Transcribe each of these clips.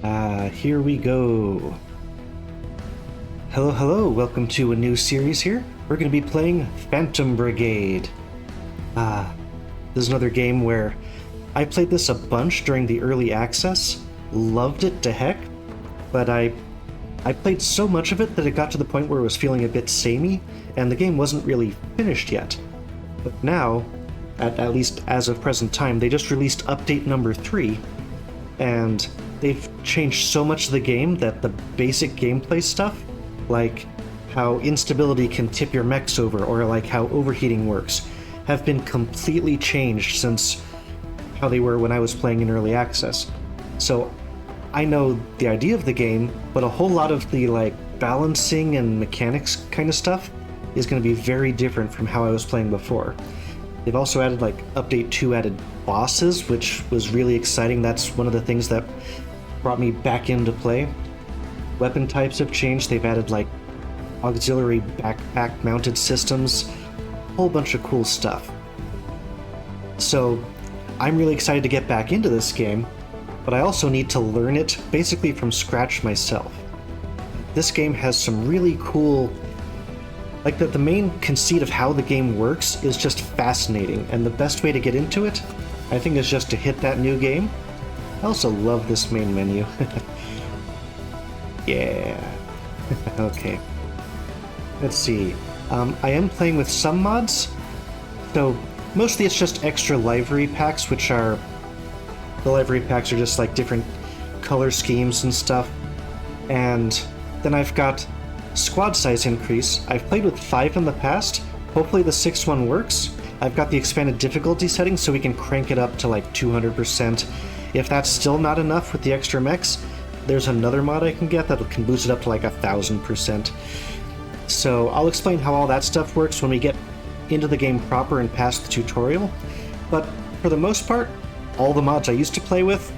Here we go. Hello, hello, welcome to a new series here. We're going to be playing Phantom Brigade. This is another game where I played this a bunch during the early access, loved it to heck, but I played so much of it that it got to the point where it was feeling a bit samey, and the game wasn't really finished yet. But now, at least as of present time, they just released update number 3, and they've changed so much of the game that the basic gameplay stuff, like how instability can tip your mechs over, or like how overheating works, have been completely changed since how they were when I was playing in early access. So I know the idea of the game, but a whole lot of the like balancing and mechanics kind of stuff is going to be very different from how I was playing before. They've also added like update 2 added bosses, which was really exciting. That's one of the things that brought me back into play. Weapon types have changed. They've added like auxiliary backpack mounted systems, a whole bunch of cool stuff. So I'm really excited to get back into this game, but I also need to learn it basically from scratch myself. This game has some really cool, like the main conceit of how the game works is just fascinating, and the best way to get into it, I think, is just to hit that new game. I also love this main menu. Yeah. Okay. Let's see. I am playing with some mods, so mostly it's just extra livery packs, which are... The livery packs are just like different color schemes and stuff. And then I've got squad size increase. I've played with 5 in the past. Hopefully the 6th one works. I've got the expanded difficulty setting so we can crank it up to like 200%. If that's still not enough with the extra mechs, there's another mod I can get that can boost it up to like 1000%. So I'll explain how all that stuff works when we get into the game proper and past the tutorial. But for the most part, all the mods I used to play with,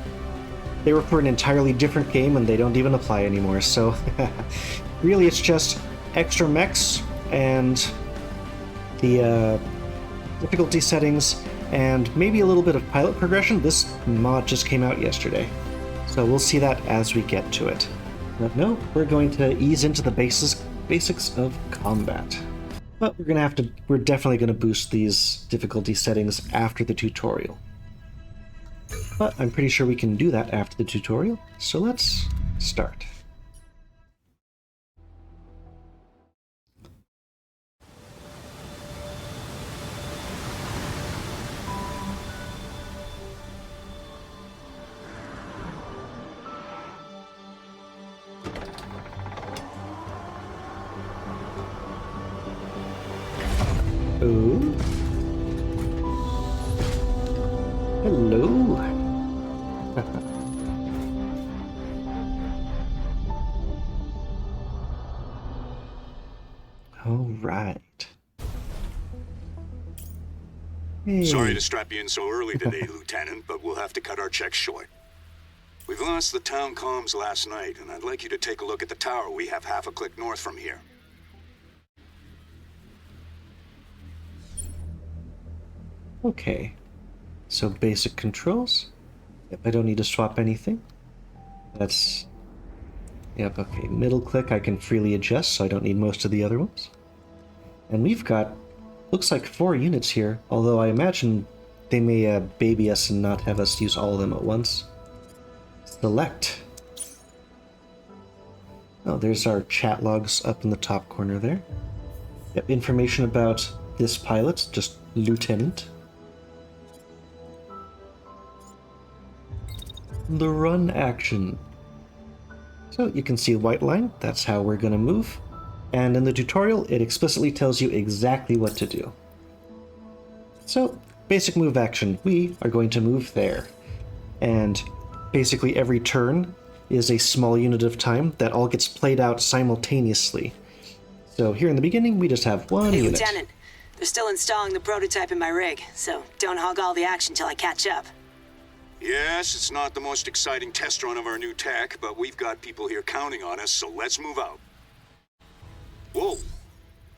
they were for an entirely different game and they don't even apply anymore. So really it's just extra mechs and the difficulty settings and maybe a little bit of pilot progression. This mod just came out yesterday, so we'll see that as we get to it. But no, we're going to ease into the basics of combat. But we're definitely gonna boost these difficulty settings after the tutorial. But I'm pretty sure we can do that after the tutorial, so let's start. Oh. Hello. All right. Hey. Sorry to strap you in so early today, Lieutenant, but we'll have to cut our checks short. We've lost the town comms last night, and I'd like you to take a look at the tower we have half a click north from here. Okay. So basic controls. Yep, I don't need to swap anything. That's... Yep, okay. Middle click I can freely adjust, so I don't need most of the other ones. And we've got, looks like 4 units here, although I imagine they may baby us and not have us use all of them at once. Select. Oh, there's our chat logs up in the top corner there. Yep, information about this pilot, just Lieutenant. The run action. So you can see white line, that's how we're going to move. And in the tutorial, it explicitly tells you exactly what to do. So, basic move action, we are going to move there. And basically every turn is a small unit of time that all gets played out simultaneously. So here in the beginning, we just have one unit. Hey, Lieutenant, they're still installing the prototype in my rig, so don't hog all the action till I catch up. Yes, it's not the most exciting test run of our new tech, but we've got people here counting on us, so let's move out. Whoa,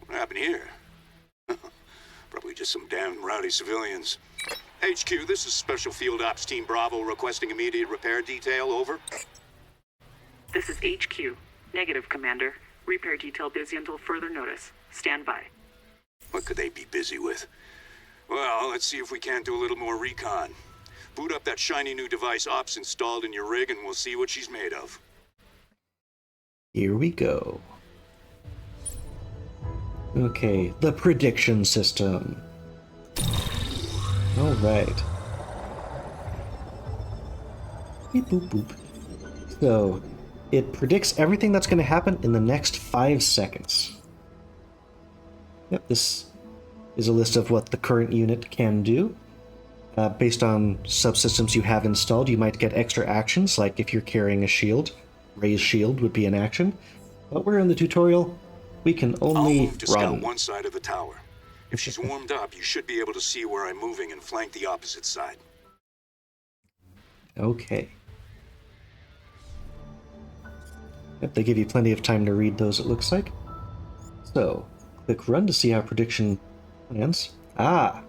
what happened here? Probably just some damn rowdy civilians. HQ, this is Special Field Ops Team Bravo requesting immediate repair detail, over. This is HQ. Negative, Commander. Repair detail busy until further notice. Stand by. What could they be busy with? Well, let's see if we can't do a little more recon. Boot up that shiny new device Ops installed in your rig and we'll see what she's made of. Here we go. Okay, the prediction system. All right. Beep, boop, boop. So, it predicts everything that's going to happen in the next 5 seconds. Yep, this is a list of what the current unit can do. Based on subsystems you have installed, you might get extra actions, like if you're carrying a shield. Raise shield would be an action. But we're in the tutorial. We can only I'll move to run. scout one side of the tower. If she's warmed up, you should be able to see where I'm moving and flank the opposite side. Okay. Yep, they give you plenty of time to read those, it looks like. So, click run to see how prediction lands. Ah,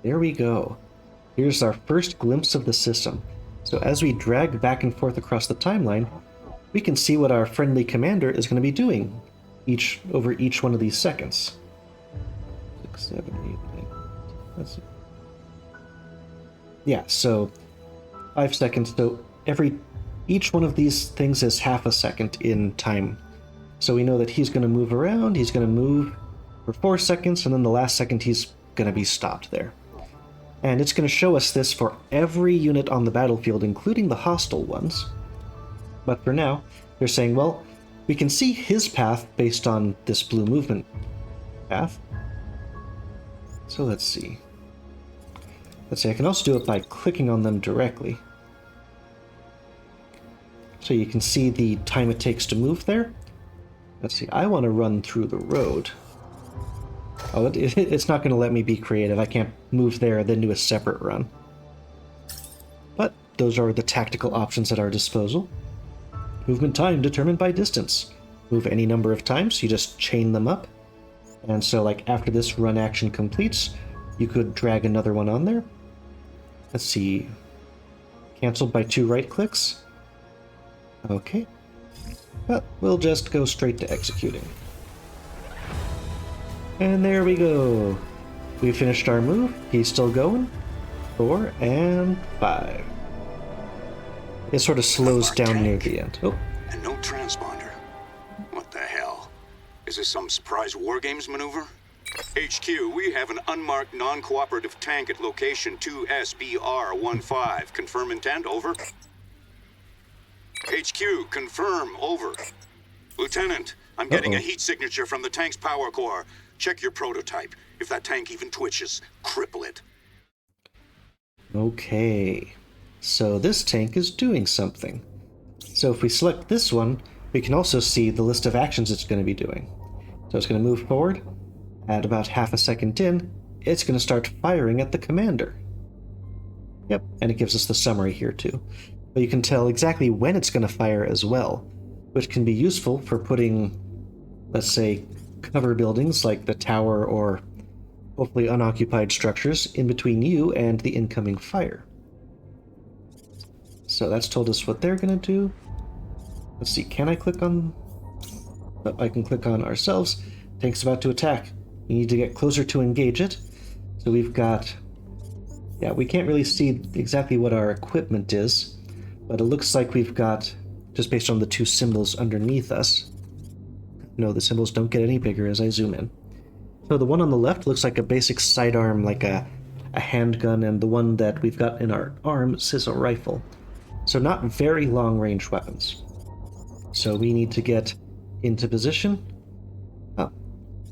there we go. Here's our first glimpse of the system. So as we drag back and forth across the timeline, we can see what our friendly commander is going to be doing over each one of these seconds. 6, 7, 8, 9. That's it. Yeah, so 5 seconds. So each one of these things is half a second in time. So we know that he's going to move around, he's going to move for 4 seconds, and then the last second he's going to be stopped there. And it's going to show us this for every unit on the battlefield, including the hostile ones. But for now, they're saying, well, we can see his path based on this blue movement path. So let's see. I can also do it by clicking on them directly. So you can see the time it takes to move there. Let's see, I want to run through the road. Oh, it's not going to let me be creative. I can't move there and then do a separate run. But those are the tactical options at our disposal. Movement time determined by distance. Move any number of times, you just chain them up. And so, like, after this run action completes, you could drag another one on there. Let's see. Cancelled by 2 right clicks. Okay. Well, we'll just go straight to executing. And there we go. We finished our move. He's still going. 4 and 5. It sort of slows down near the end. Oh. And no transponder. What the hell? Is this some surprise war games maneuver? HQ, we have an unmarked non-cooperative tank at location 2SBR15. Confirm intent, over. HQ, confirm, over. Lieutenant, I'm getting a heat signature from the tank's power core. Check your prototype. If that tank even twitches, cripple it. Okay. So this tank is doing something. So if we select this one, we can also see the list of actions it's going to be doing. So it's going to move forward. At about half a second in, it's going to start firing at the commander. Yep, and it gives us the summary here too. But you can tell exactly when it's going to fire as well, which can be useful for putting, let's say, cover buildings like the tower or hopefully unoccupied structures in between you and the incoming fire. So that's told us what they're going to do. Let's see, can I click on... Oh, I can click on ourselves. Tank's about to attack. We need to get closer to engage it. So we've got... Yeah, we can't really see exactly what our equipment is, but it looks like we've got, just based on the 2 symbols underneath us. No, the symbols don't get any bigger as I zoom in. So the one on the left looks like a basic sidearm, like a handgun, and the one that we've got in our arm is a rifle. So not very long-range weapons. So we need to get into position. Oh,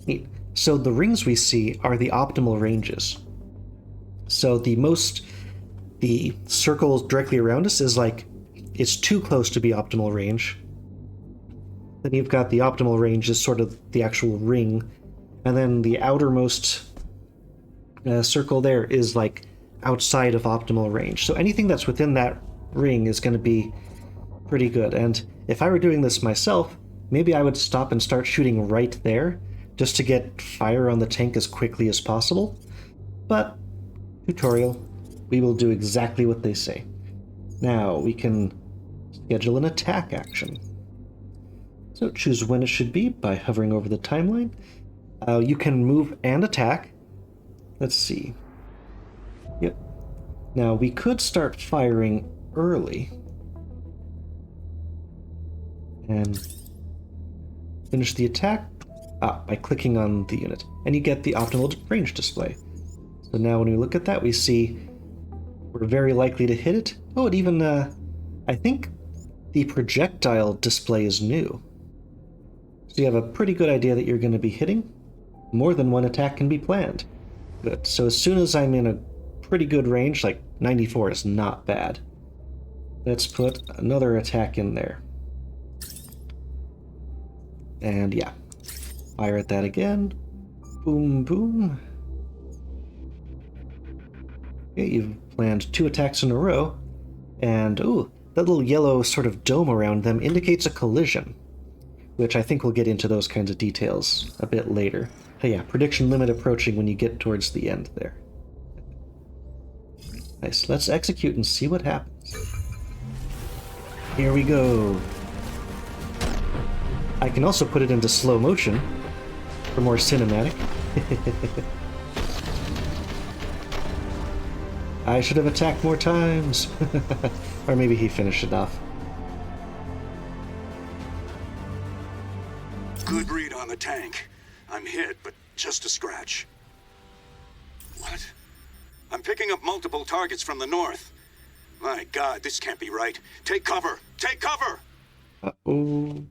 neat. So the rings we see are the optimal ranges. So the circle directly around us is like, it's too close to be optimal range. Then you've got the optimal range is sort of the actual ring, and then the outermost circle there is like outside of optimal range. So anything that's within that ring is going to be pretty good. And if I were doing this myself, maybe I would stop and start shooting right there, just to get fire on the tank as quickly as possible. But, tutorial, we will do exactly what they say. Now, we can schedule an attack action. So choose when it should be by hovering over the timeline. You can move and attack. Let's see. Yep. Now we could start firing early. And finish the attack by clicking on the unit. And you get the optimal range display. So now when we look at that, we see we're very likely to hit it. Oh, it even, I think the projectile display is new. So you have a pretty good idea that you're going to be hitting. More than one attack can be planned. Good. So as soon as I'm in a pretty good range, like 94 is not bad. Let's put another attack in there. And yeah, fire at that again. Boom, boom. Okay, you've planned 2 attacks in a row. And, ooh, that little yellow sort of dome around them indicates a collision, which I think we'll get into those kinds of details a bit later. But yeah, prediction limit approaching when you get towards the end there. Nice, let's execute and see what happens. Here we go. I can also put it into slow motion for more cinematic. I should have attacked more times. Or maybe he finished it off. Good read on the tank. I'm hit, but just a scratch. What? I'm picking up multiple targets from the north. My God, this can't be right. Take cover! Take cover! Uh-oh.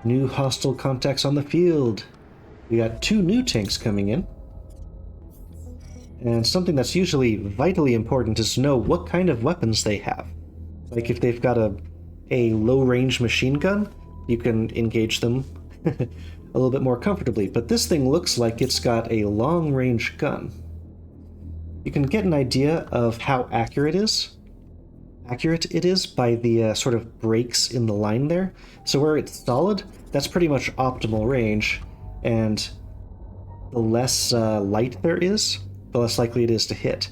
New hostile contacts on the field. We got 2 new tanks coming in. And something that's usually vitally important is to know what kind of weapons they have. Like if they've got a low-range machine gun, you can engage them a little bit more comfortably. But this thing looks like it's got a long-range gun. You can get an idea of how accurate it is by the sort of breaks in the line there. So where it's solid, that's pretty much optimal range, and the less light there is, the less likely it is to hit.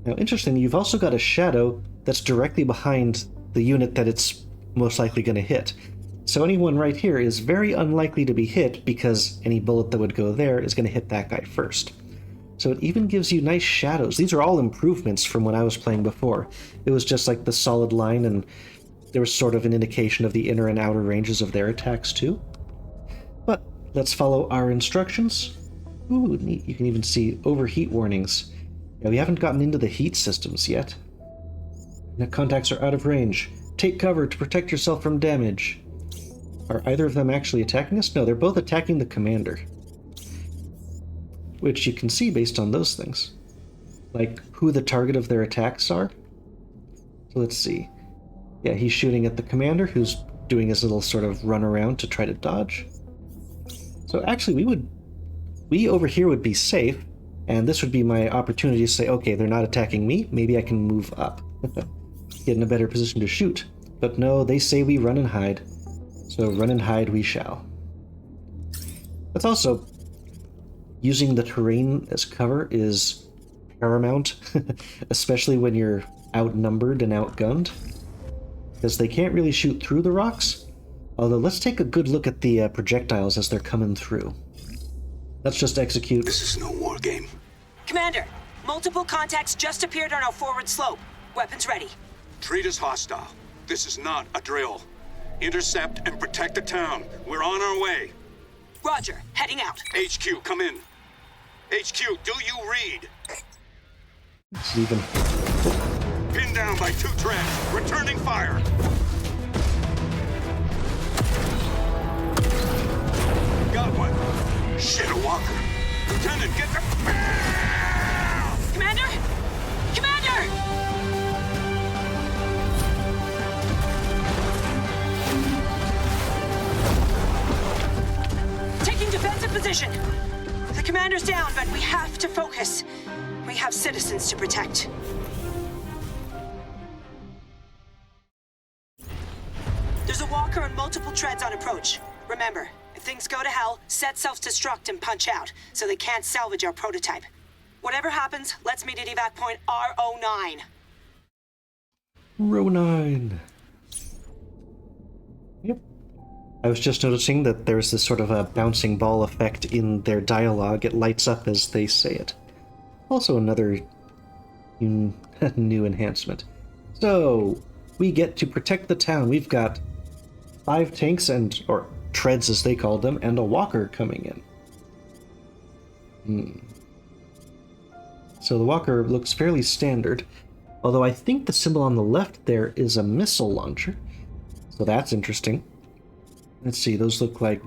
Now, interestingly, you've also got a shadow that's directly behind the unit that it's most likely going to hit. So anyone right here is very unlikely to be hit because any bullet that would go there is going to hit that guy first. So it even gives you nice shadows. These are all improvements from when I was playing before. It was just like the solid line, and there was sort of an indication of the inner and outer ranges of their attacks too. But let's follow our instructions. Ooh, neat. You can even see overheat warnings. Yeah, we haven't gotten into the heat systems yet. Now contacts are out of range. Take cover to protect yourself from damage. Are either of them actually attacking us? No, they're both attacking the commander. Which you can see based on those things. Like who the target of their attacks are. So let's see. Yeah, he's shooting at the commander, who's doing his little sort of run around to try to dodge. So actually we over here would be safe, and this would be my opportunity to say, okay, they're not attacking me, maybe I can move up. Get in a better position to shoot. But no, they say we run and hide. So run and hide we shall. That's also, using the terrain as cover is paramount, especially when you're outnumbered and outgunned, because they can't really shoot through the rocks. Although let's take a good look at the projectiles as they're coming through. Let's just execute. This is no war game. Commander, multiple contacts just appeared on our forward slope. Weapons ready. Treat us hostile. This is not a drill. Intercept and protect the town. We're on our way. Roger, heading out. HQ, come in. HQ, do you read? It's even. Pinned down by 2 treads. Returning fire. Got one. Shit, a walker. Lieutenant, get the... Commander! Commander! Taking defensive position. The commander's down, but we have to focus. We have citizens to protect. There's a walker and multiple treads on approach. Remember, if things go to hell, set self-destruct and punch out, so they can't salvage our prototype. Whatever happens, let's meet at evac point R09. Row 9. Yep. I was just noticing that there's this sort of a bouncing ball effect in their dialogue. It lights up as they say it. Also another new enhancement. So, we get to protect the town. We've got 5 tanks or treads as they called them, and a walker coming in. So the walker looks fairly standard, although I think the symbol on the left there is a missile launcher. So that's interesting. Let's see, those look like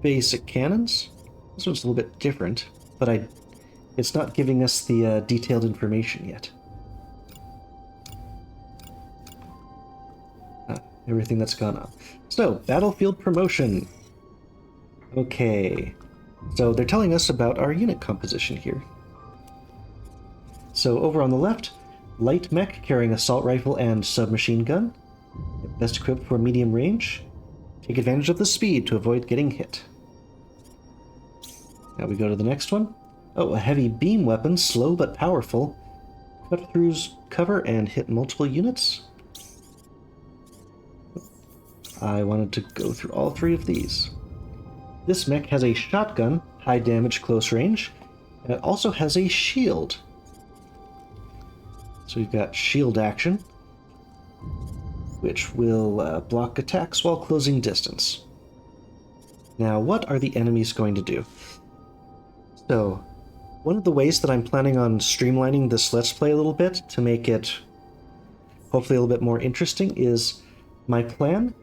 basic cannons. This one's a little bit different, but it's not giving us the detailed information yet. Everything that's gone up. So, battlefield promotion. Okay. So they're telling us about our unit composition here. So over on the left, light mech carrying assault rifle and submachine gun. Best equipped for medium range. Take advantage of the speed to avoid getting hit. Now we go to the next one. Oh, a heavy beam weapon, slow but powerful. Cut through cover and hit multiple units. I wanted to go through all 3 of these. This mech has a shotgun, high damage close range, and it also has a shield. So we've got shield action, which will block attacks while closing distance. Now, what are the enemies going to do? So, one of the ways that I'm planning on streamlining this Let's Play a little bit to make it hopefully a little bit more interesting is my plan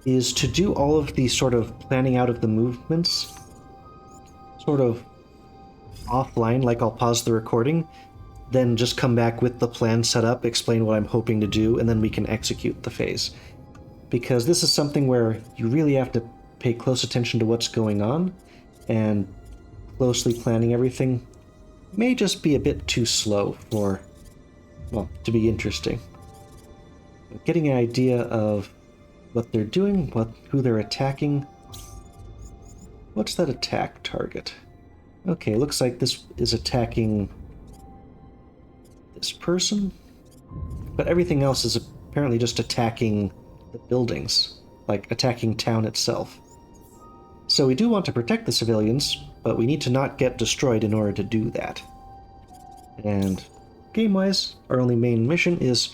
is to do all of the sort of planning out of the movements sort of offline, like I'll pause the recording, then just come back with the plan set up, explain what I'm hoping to do, and then we can execute the phase. Because this is something where you really have to pay close attention to what's going on, and closely planning everything may just be a bit too slow for, well, to be interesting. Getting an idea of what they're doing, who they're attacking. What's that attack target? Okay, looks like this is attacking this person, but everything else is apparently just attacking the buildings, like attacking town itself. So we do want to protect the civilians, but we need to not get destroyed in order to do that. And game-wise, our only main mission is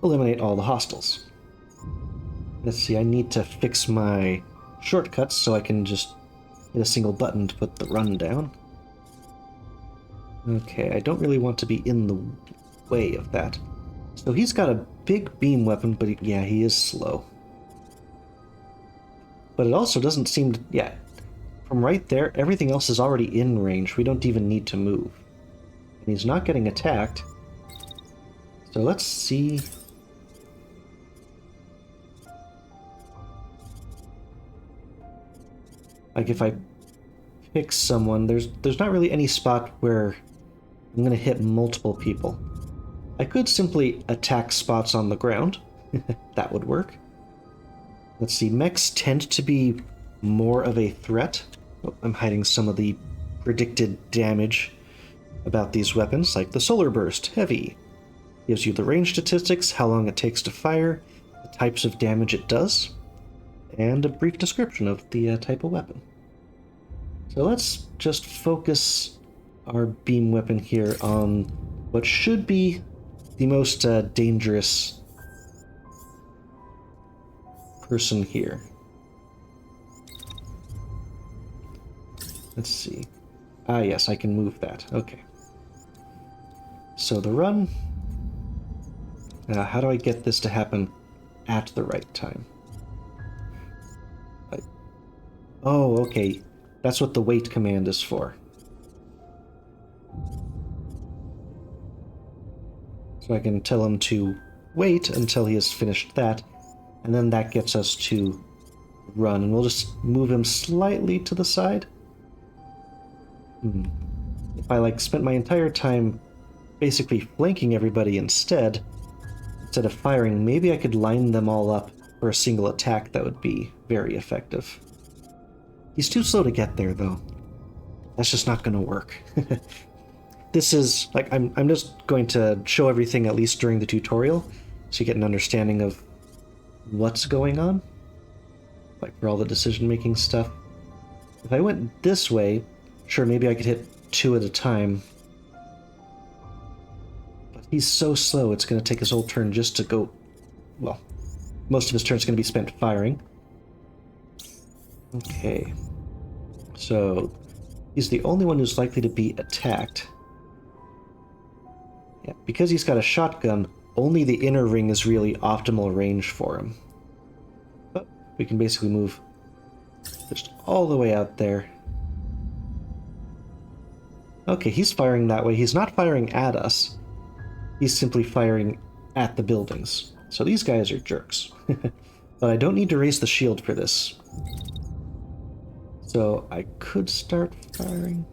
eliminate all the hostiles. Let's see, I need to fix my shortcuts so I can just hit a single button to put the run down. Okay, I don't really want to be in the way of that. So he's got a big beam weapon, but yeah, he is slow. But it also doesn't seem to... yeah, from right there, everything else is already in range. We don't even need to move. And he's not getting attacked. So let's see... like if I pick someone, there's not really any spot where I'm going to hit multiple people. I could simply attack spots on the ground. That would work. Let's see, mechs tend to be more of a threat. Oh, I'm hiding some of the predicted damage about these weapons, like the solar burst, heavy. Gives you the range statistics, how long it takes to fire, the types of damage it does, and a brief description of the type of weapon. So let's just focus our beam weapon here on what should be the most dangerous person here. Let's see. Ah, yes, I can move that. Okay. So the run. How do I get this to happen at the right time? Oh, okay. That's what the wait command is for. So I can tell him to wait until he has finished that, and then that gets us to run, and we'll just move him slightly to the side. If I spent my entire time basically flanking everybody instead of firing, maybe I could line them all up for a single attack. That would be very effective. He's too slow to get there, though. That's just not going to work. this is like I'm just going to show everything at least during the tutorial, so you get an understanding of what's going on, like for all the decision-making stuff. If I went this way, sure, maybe I could hit 2 at a time. But he's so slow, it's going to take his whole turn just to go... Well, most of his turn's going to be spent firing. Okay. So, he's the only one who's likely to be attacked. Yeah, because he's got a shotgun, only the inner ring is really optimal range for him. But we can basically move just all the way out there. Okay, he's firing that way. He's not firing at us. He's simply firing at the buildings. So these guys are jerks. But I don't need to raise the shield for this. So I could start firing.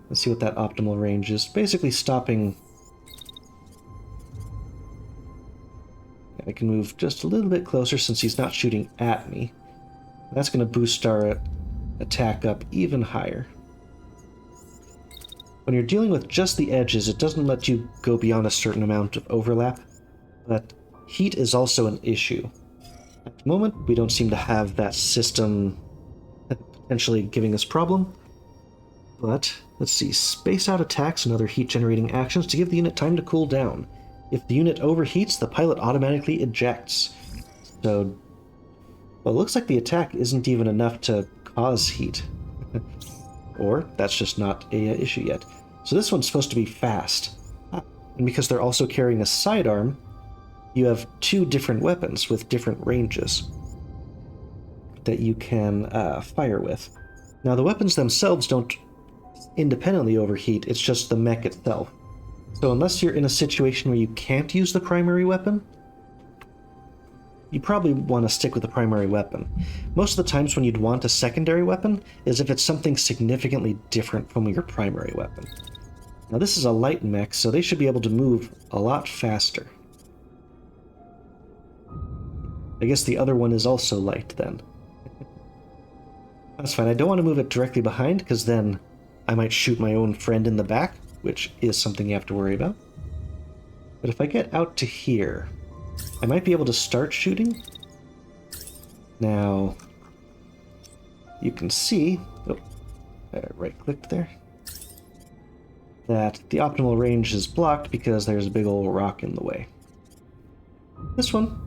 Let's see what that optimal range is. Basically stopping... I can move just a little bit closer since he's not shooting at me. That's going to boost our attack up even higher. When you're dealing with just the edges, it doesn't let you go beyond a certain amount of overlap, but heat is also an issue. At the moment, we don't seem to have that system potentially giving us problem, but let's see, space out attacks and other heat-generating actions to give the unit time to cool down. If the unit overheats, the pilot automatically ejects. So, well, it looks like the attack isn't even enough to cause heat. Or that's just not a issue yet. So this one's supposed to be fast. And because they're also carrying a sidearm, you have 2 different weapons with different ranges that you can fire with. Now the weapons themselves don't independently overheat, it's just the mech itself. So unless you're in a situation where you can't use the primary weapon, you probably want to stick with the primary weapon. Most of the times when you'd want a secondary weapon is if it's something significantly different from your primary weapon. Now this is a light mech, so they should be able to move a lot faster. I guess the other one is also light then. That's fine, I don't want to move it directly behind, because then I might shoot my own friend in the back, which is something you have to worry about. But if I get out to here, I might be able to start shooting. Now, you can see, I right-clicked there, that the optimal range is blocked because there's a big old rock in the way. This one,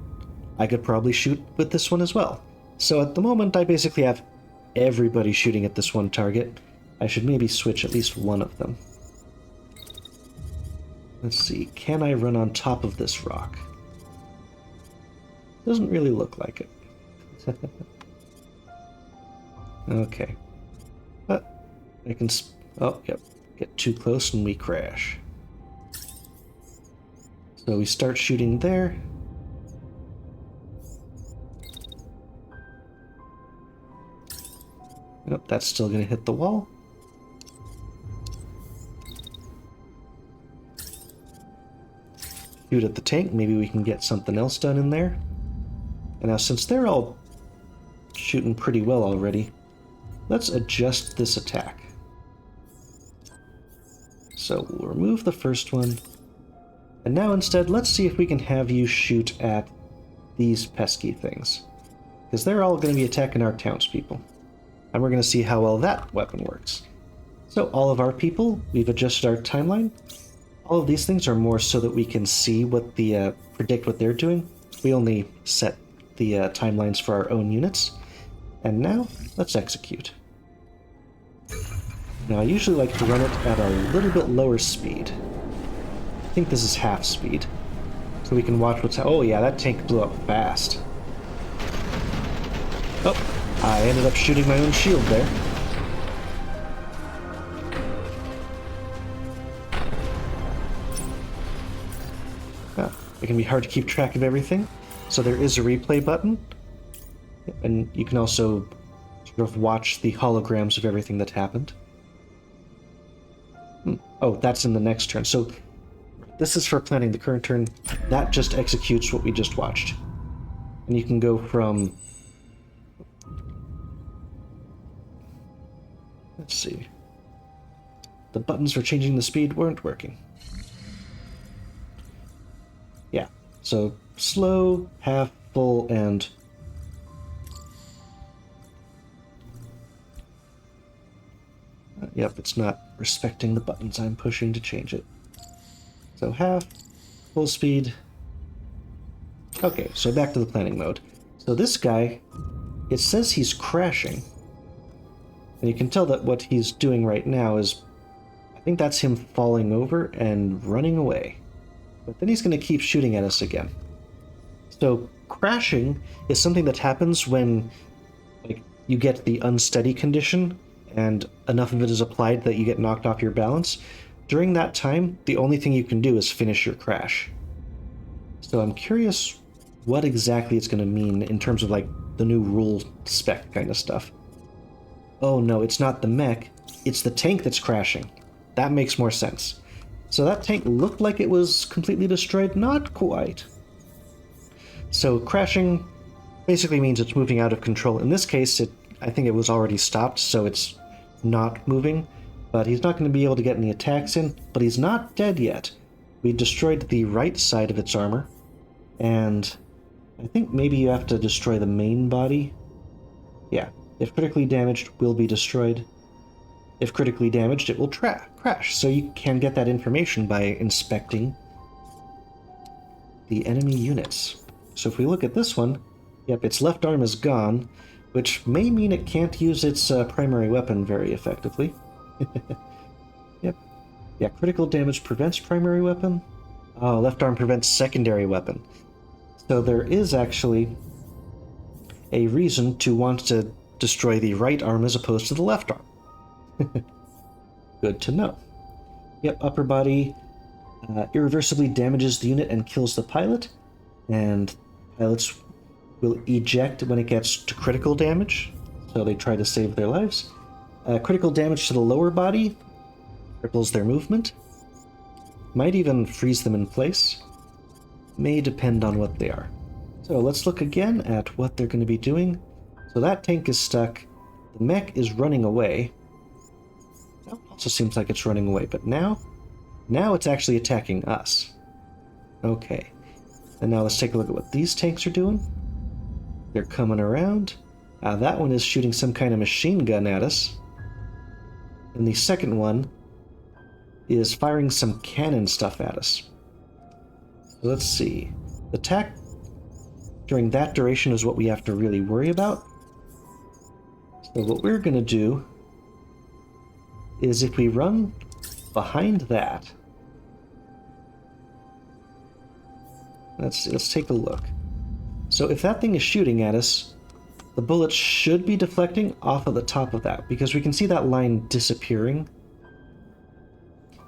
I could probably shoot with this one as well. So at the moment, I basically have everybody shooting at this one target. I should maybe switch at least one of them. Let's see, can I run on top of this rock? Doesn't really look like it. Okay. But I can... Oh, yep. Get too close and we crash. So we start shooting there. Nope, that's still going to hit the wall. Shoot at the tank, maybe we can get something else done in there. And now since they're all shooting pretty well already, let's adjust this attack. So we'll remove the first one. And now instead, let's see if we can have you shoot at these pesky things. Because they're all going to be attacking our townspeople. And we're going to see how well that weapon works. So all of our people, we've adjusted our timeline. All of these things are more so that we can see what the predict what they're doing. We only set the timelines for our own units. And now, let's execute. Now I usually like to run it at a little bit lower speed. I think this is half speed. So we can watch what's... Oh yeah, that tank blew up fast. Oh, I ended up shooting my own shield there. It can be hard to keep track of everything, so there is a replay button, and you can also sort of watch the holograms of everything that happened. Oh, that's in the next turn. So this is for planning the current turn. That just executes what we just watched. And you can go from... Let's see. the buttons for changing the speed weren't working. Yeah, so slow, half, full, and... yep, it's not respecting the buttons I'm pushing to change it. So half, full speed. Okay, so back to the planning mode. So this guy, it says he's crashing. And you can tell that what he's doing right now is, I think that's him falling over and running away. But then he's going to keep shooting at us again. So crashing is something that happens when you get the unsteady condition and enough of it is applied that you get knocked off your balance. During that time, the only thing you can do is finish your crash. So I'm curious what exactly it's going to mean in terms of the new rule spec kind of stuff. Oh no, it's not the mech, it's the tank that's crashing. That makes more sense. So that tank looked like it was completely destroyed, not quite. So crashing basically means it's moving out of control. In this case, I think it was already stopped, so it's not moving. But he's not going to be able to get any attacks in, but he's not dead yet. We destroyed the right side of its armor, and I think maybe you have to destroy the main body. Yeah, if critically damaged, will be destroyed. If critically damaged, it will crash. So you can get that information by inspecting the enemy units. So if we look at this one, yep, its left arm is gone, which may mean it can't use its primary weapon very effectively. Yep. Yeah, critical damage prevents primary weapon. Oh, left arm prevents secondary weapon. So there is actually a reason to want to destroy the right arm as opposed to the left arm. Good to know. Yep, upper body irreversibly damages the unit and kills the pilot, and pilots will eject when it gets to critical damage, so they try to save their lives. Critical damage to the lower body cripples their movement, might even freeze them in place, may depend on what they are. So let's look again at what they're going to be doing. So that tank is stuck, the mech is running away. That also seems like it's running away, but now it's actually attacking us. Okay, and now let's take a look at what these tanks are doing. They're coming around. That one is shooting some kind of machine gun at us. And the second one is firing some cannon stuff at us. So let's see. The attack during that duration is what we have to really worry about. So what we're going to do is if we run behind that, let's take a look. So if that thing is shooting at us, the bullets should be deflecting off of the top of that, because we can see that line disappearing.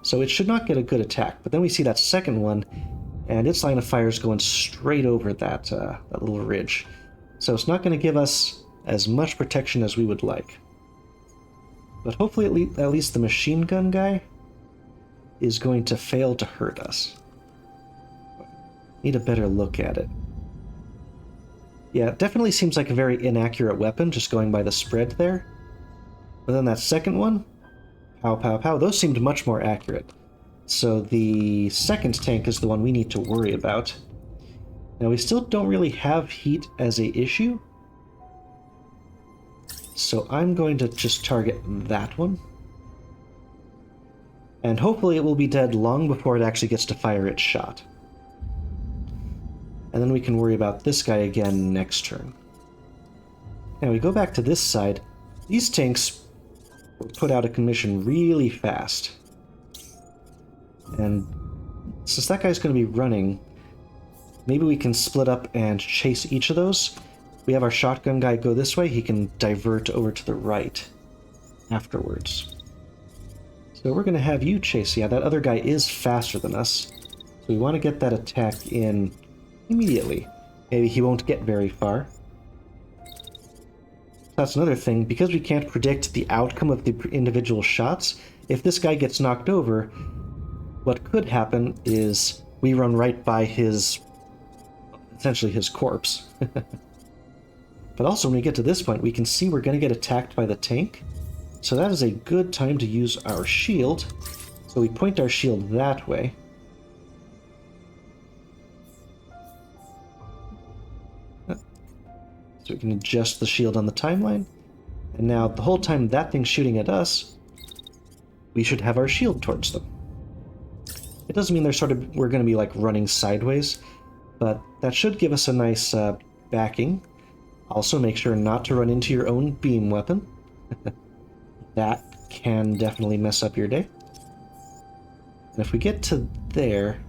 So it should not get a good attack. But then we see that second one, and its line of fire is going straight over that little ridge. So it's not going to give us as much protection as we would like. But hopefully at least the machine gun guy is going to fail to hurt us. Need a better look at it. Yeah, it definitely seems like a very inaccurate weapon, just going by the spread there. But then that second one, pow, pow, pow, those seemed much more accurate. So the second tank is the one we need to worry about. Now, we still don't really have heat as a issue. So I'm going to just target that one. And hopefully it will be dead long before it actually gets to fire its shot. And then we can worry about this guy again next turn. Now we go back to this side. These tanks were put out of commission really fast. And since that guy's going to be running, maybe we can split up and chase each of those. We have our shotgun guy go this way, he can divert over to the right afterwards. So we're going to have you chase. Yeah, that other guy is faster than us. So we want to get that attack in immediately. Maybe he won't get very far. That's another thing. Because we can't predict the outcome of the individual shots, if this guy gets knocked over, what could happen is we run right by essentially his corpse. But also when we get to this point, we can see we're going to get attacked by the tank. So that is a good time to use our shield. So we point our shield that way. So we can adjust the shield on the timeline. And now the whole time that thing's shooting at us, we should have our shield towards them. It doesn't mean we're going to be like running sideways, but that should give us a nice backing. Also make sure not to run into your own beam weapon. That can definitely mess up your day. And if we get to there,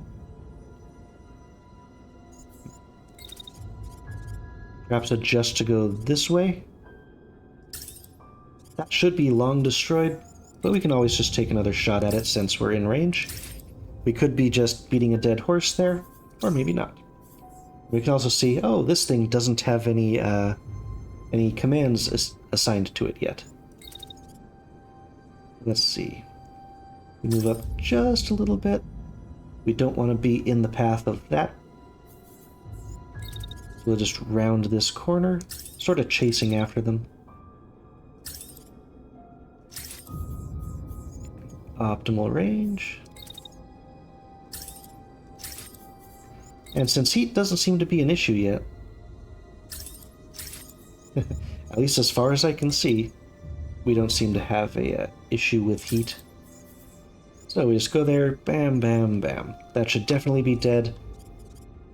perhaps adjust to go this way. That should be long destroyed, but we can always just take another shot at it since we're in range. We could be just beating a dead horse there, or maybe not. We can also see, oh, this thing doesn't have any commands assigned to it yet. Let's see. We move up just a little bit. We don't want to be in the path of that. So we'll just round this corner, sort of chasing after them. Optimal range. And since heat doesn't seem to be an issue yet, at least as far as I can see, we don't seem to have a issue with heat. So we just go there, bam, bam, bam. That should definitely be dead.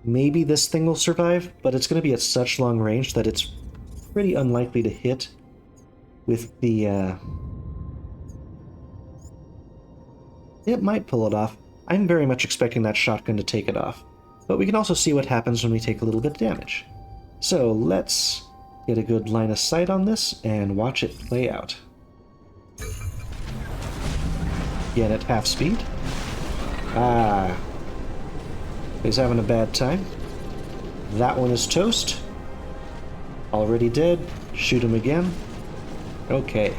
Maybe this thing will survive, but it's going to be at such long range that it's pretty unlikely to hit with the... It might pull it off. I'm very much expecting that shotgun to take it off. But we can also see what happens when we take a little bit of damage. So let's get a good line of sight on this and watch it play out. Again at half speed. Ah. He's having a bad time. That one is toast. Already dead. Shoot him again. Okay.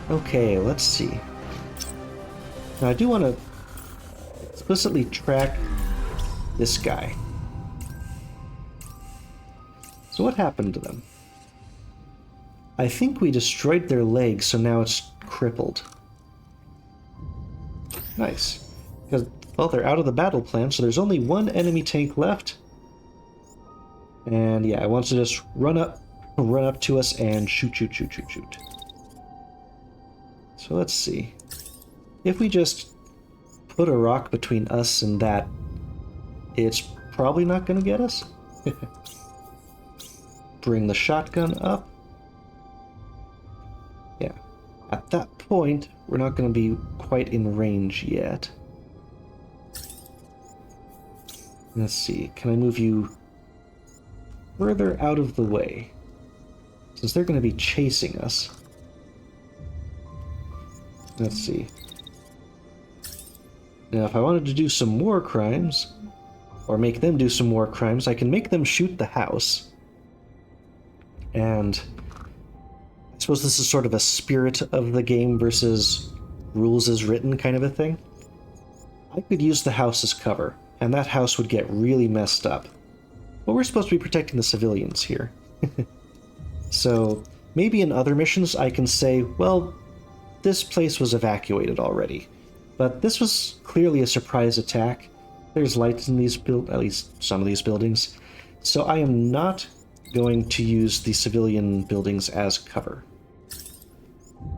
Okay, let's see. Now I do want to explicitly track this guy. So what happened to them? I think we destroyed their legs, so now it's crippled. Nice. Because, well, they're out of the battle plan, so there's only one enemy tank left. And yeah, it wants to just run up to us and shoot. So let's see. If we just put a rock between us and that, it's probably not going to get us. Bring the shotgun up. Yeah. At that point, we're not going to be quite in range yet. Let's see. Can I move you further out of the way? Since they're going to be chasing us. Let's see. Now, if I wanted to do some war crimes, or make them do some war crimes, I can make them shoot the house. And I suppose this is sort of a spirit of the game versus rules as written kind of a thing. I could use the house as cover, and that house would get really messed up. But we're supposed to be protecting the civilians here. So maybe in other missions I can say, well, this place was evacuated already. But this was clearly a surprise attack. There's lights in these at least some of these buildings. So I am not going to use the civilian buildings as cover.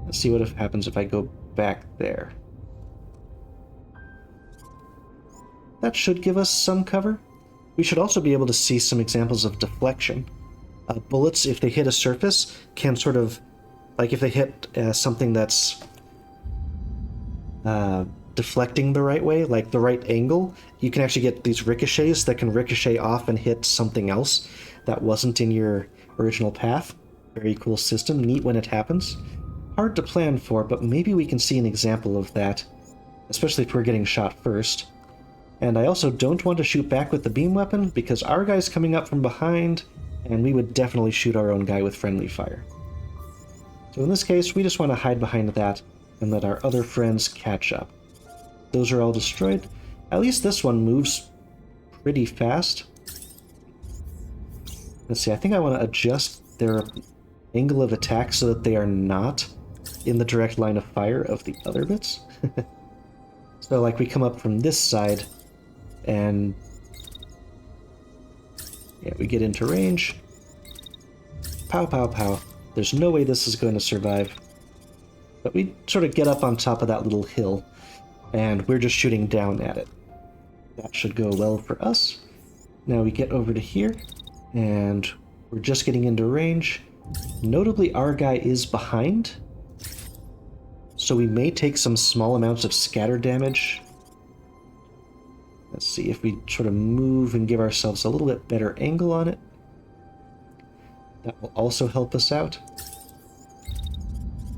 Let's see what happens if I go back there. That should give us some cover. We should also be able to see some examples of deflection. Bullets, if they hit a surface, can sort of, like if they hit something that's deflecting the right way, like the right angle, you can actually get these ricochets that can ricochet off and hit something else that wasn't in your original path. Very cool system, neat when it happens. Hard to plan for, but maybe we can see an example of that, especially if we're getting shot first. And I also don't want to shoot back with the beam weapon, because our guy's coming up from behind, and we would definitely shoot our own guy with friendly fire. So in this case, we just want to hide behind that and let our other friends catch up. Those are all destroyed. At least this one moves pretty fast. Let's see, I think I want to adjust their angle of attack so that they are not in the direct line of fire of the other bits. So like we come up from this side and yeah, we get into range. Pow, pow, pow. There's no way this is going to survive. But we sort of get up on top of that little hill, and we're just shooting down at it. That should go well for us. Now we get over to here, and we're just getting into range. Notably, our guy is behind, so we may take some small amounts of scatter damage. Let's see if we sort of move and give ourselves a little bit better angle on it. That will also help us out.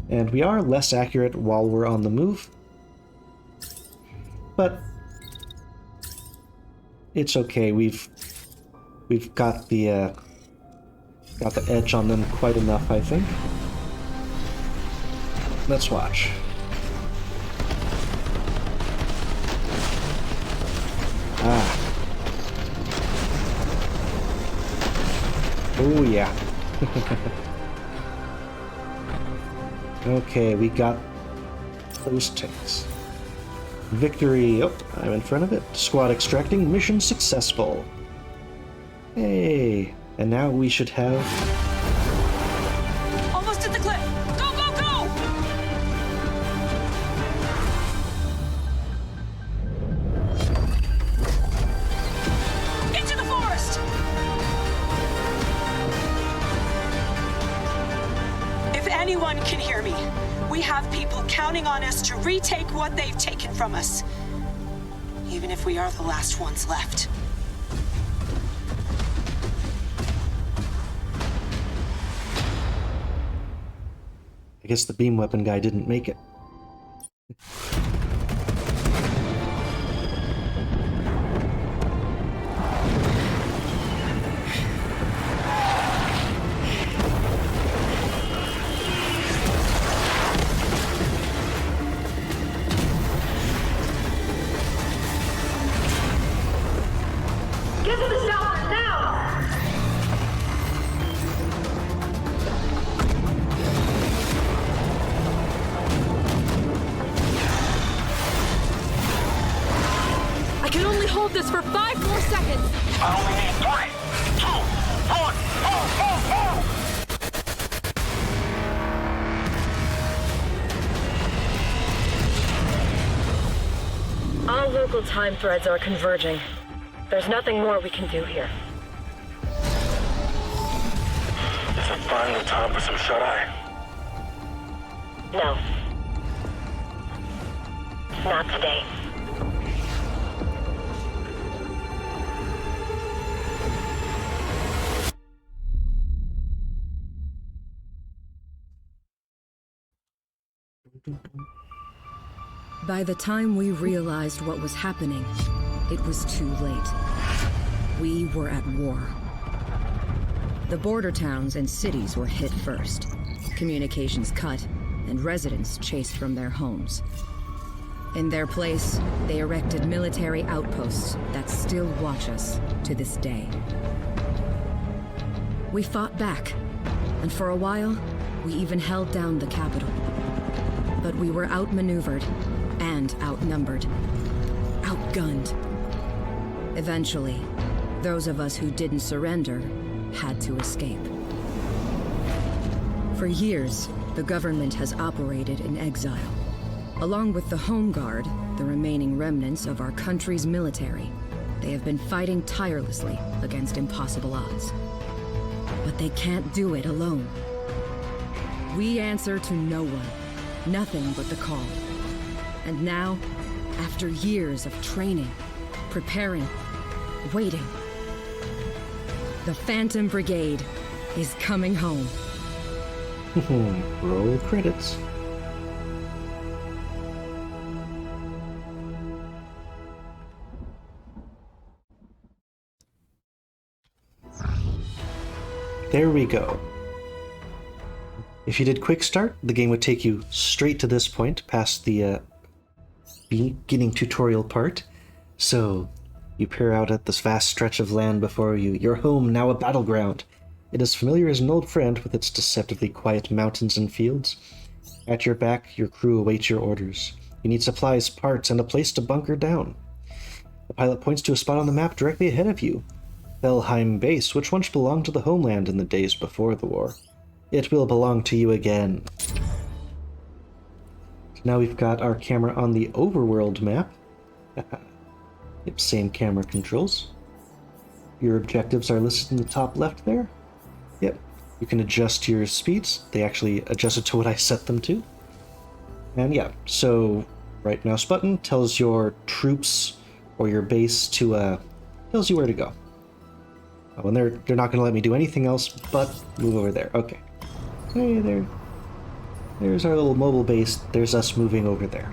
And we are less accurate while we're on the move, but it's okay. We've got the edge on them quite enough, I think. Let's watch. Ah. Oh yeah. Okay, we got those tanks. Victory. Oh, I'm in front of it. Squad extracting. Mission successful. Hey, and now we should have... Almost at the cliff! Go, go, go! Into the forest! If anyone can hear me, we have people counting on us to retake what they've taken from us. Even if we are the last ones left. I guess the beam weapon guy didn't make it. Get to the shop now! I can only hold this for 5 more seconds. I only need 3, 2, 1, All local time threads are converging. There's nothing more we can do here. Is it finally time for some shut-eye? No. Not today. By the time we realized what was happening, it was too late. We were at war. The border towns and cities were hit first, communications cut, and residents chased from their homes. In their place, they erected military outposts that still watch us to this day. We fought back, and for a while, we even held down the capital. But we were outmaneuvered and outnumbered, outgunned. Eventually, those of us who didn't surrender had to escape. For years, the government has operated in exile. Along with the Home Guard, the remaining remnants of our country's military, they have been fighting tirelessly against impossible odds. But they can't do it alone. We answer to no one, nothing but the call. And now, after years of training, preparing, waiting, the Phantom Brigade is coming home. Roll credits. There we go. If you did quick start, the game would take you straight to this point, past the beginning tutorial part. So you peer out at this vast stretch of land before you, your home now a battleground, It is familiar as an old friend with its deceptively quiet mountains and fields. At your back, your crew awaits your orders. You need supplies, parts, and a place to bunker down. The pilot points to a spot on the map directly ahead of you. Felheim Base, which once belonged to the homeland in the days before the war. It will belong to you again. So now we've got our camera on the overworld map. Yep, same camera controls. Your objectives are listed in the top left there. Yep, you can adjust your speeds. They actually adjusted to what I set them to. And yeah, so right mouse button tells your troops or your base to tells you where to go. Oh, and they're not going to let me do anything else but move over there. Okay. Hey there. There's our little mobile base. There's us moving over there.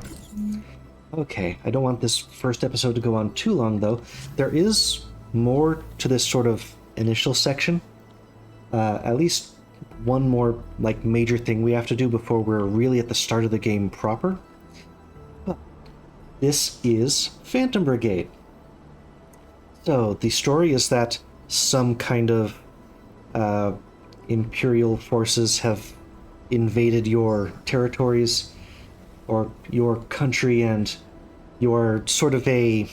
Okay, I don't want this first episode to go on too long, though. There is more to this sort of initial section. At least one more like major thing we have to do before we're really at the start of the game proper. But this is Phantom Brigade. So the story is that some kind of Imperial forces have invaded your territories or your country, and you're sort of a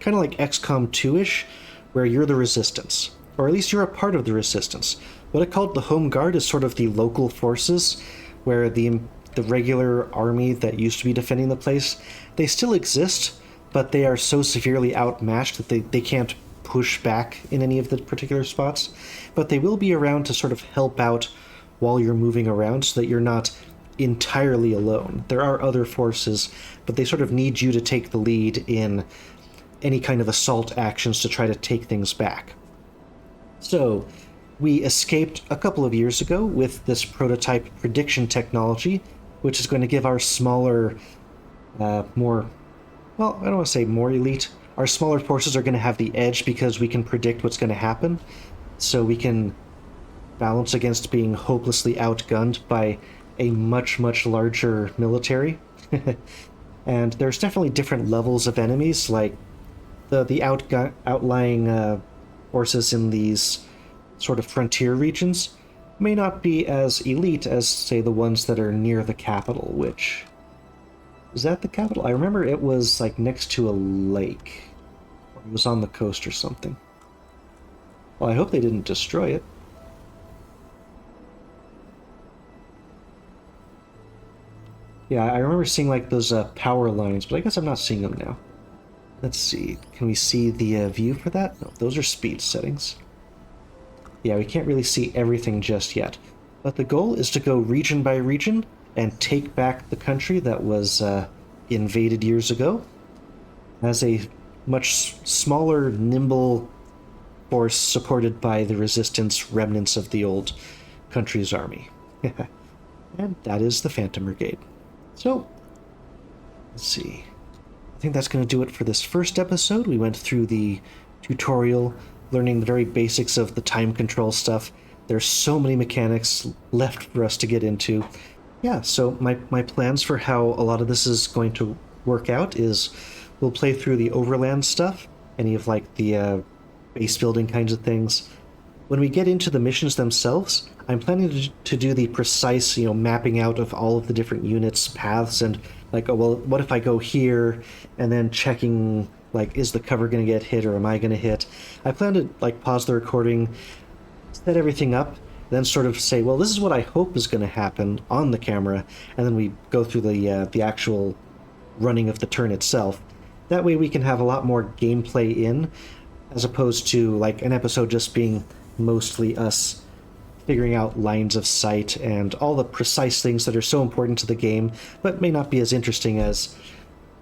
kind of like XCOM 2-ish, where you're the resistance, or at least you're a part of the resistance. What I called the Home Guard is sort of the local forces, where the regular army that used to be defending the place, they still exist, but they are so severely outmatched that they can't push back in any of the particular spots. But they will be around to sort of help out while you're moving around so that you're not entirely alone. There are other forces, but they sort of need you to take the lead in any kind of assault actions to try to take things back. So, we escaped a couple of years ago with this prototype prediction technology, which is going to give our smaller, more, well, I don't want to say more elite. Our smaller forces are going to have the edge because we can predict what's going to happen. So we can balance against being hopelessly outgunned by a much, much larger military. And there's definitely different levels of enemies, like the outlying forces in these sort of frontier regions may not be as elite as, say, the ones that are near the capital, which... Is that the capital? I remember it was, like, next to a lake. Or it was on the coast or something. Well, I hope they didn't destroy it. Yeah, I remember seeing, like, those power lines, but I guess I'm not seeing them now. Let's see. Can we see the view for that? No, those are speed settings. Yeah, we can't really see everything just yet. But the goal is to go region by region and take back the country that was invaded years ago as a much smaller, nimble force supported by the resistance remnants of the old country's army. And that is the Phantom Brigade. So, let's see. I think that's going to do it for this first episode. We went through the tutorial, learning the very basics of the time control stuff. There's so many mechanics left for us to get into. Yeah, so my plans for how a lot of this is going to work out is we'll play through the overland stuff, any of like the base building kinds of things. When we get into the missions themselves, I'm planning to do the precise, mapping out of all of the different units' paths, and like, oh, well, what if I go here, and then checking, like, is the cover going to get hit, or am I going to hit? I plan to, like, pause the recording, set everything up, then sort of say, well, this is what I hope is going to happen on the camera, and then we go through the actual running of the turn itself. That way we can have a lot more gameplay in, as opposed to, like, an episode just being mostly us figuring out lines of sight and all the precise things that are so important to the game, but may not be as interesting as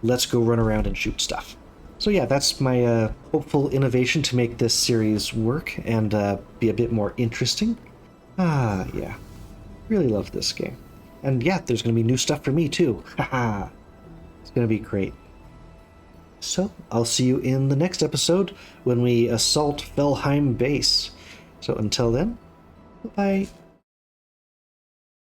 let's go run around and shoot stuff. So yeah, that's my hopeful innovation to make this series work and be a bit more interesting. Yeah. Really love this game. And yeah, there's going to be new stuff for me too. Haha. It's going to be great. So, I'll see you in the next episode when we assault Felheim Base. So until then, bye.